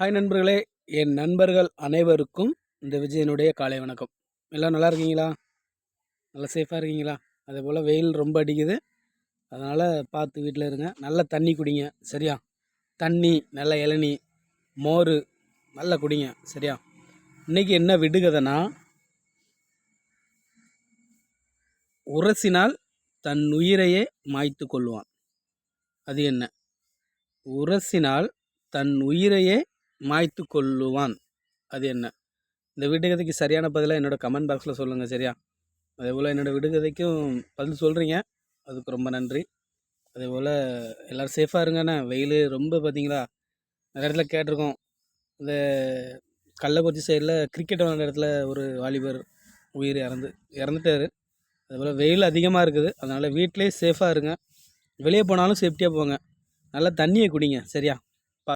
Hi நண்பர்களே, என் நண்பர்கள் அனைவருக்கும் இந்த விஜயனுடைய காலை வணக்கம். எல்லாம் நல்லா இருக்கீங்களா? நல்லா சேஃபாக இருக்கீங்களா? அதேபோல் வெயில் ரொம்ப அடிக்குது, அதனால் பார்த்து வீட்டில் இருங்க. நல்ல தண்ணி குடிங்க, சரியா? தண்ணி, நல்ல இளநீ, மோர் நல்லா குடிங்க, சரியா? இன்றைக்கி என்ன விடுகதைனா, உரசினால் தன் உயிரையே மாய்த்து கொள்வான். அது என்ன? உரசினால் தன் உயிரையே மாய்த்து கொள்ளுவான். அது என்ன? இந்த விடுகதைக்கு சரியான பதிலாக என்னோடய கமெண்ட் பாக்ஸில் சொல்லுங்கள், சரியா? அதேபோல் என்னோடய விடுகதைக்கும் பதில் சொல்கிறீங்க, அதுக்கு ரொம்ப நன்றி. அதேபோல் எல்லோரும் சேஃபாக இருங்கண்ணே. வெயில் ரொம்ப பார்த்தீங்களா, நிறைய இடத்துல கேட்டிருக்கோம். இந்த கள்ளக்குறிச்சி சைடில் கிரிக்கெட் விளாண்ட இடத்துல ஒரு வாலிபர் உயிர் இறந்துட்டார். அதேபோல் வெயில் அதிகமாக இருக்குது, அதனால் வீட்டிலே சேஃபாக இருங்க. வெளியே போனாலும் சேஃப்டியாக போங்க. நல்லா தண்ணியை குடிங்க, சரியா?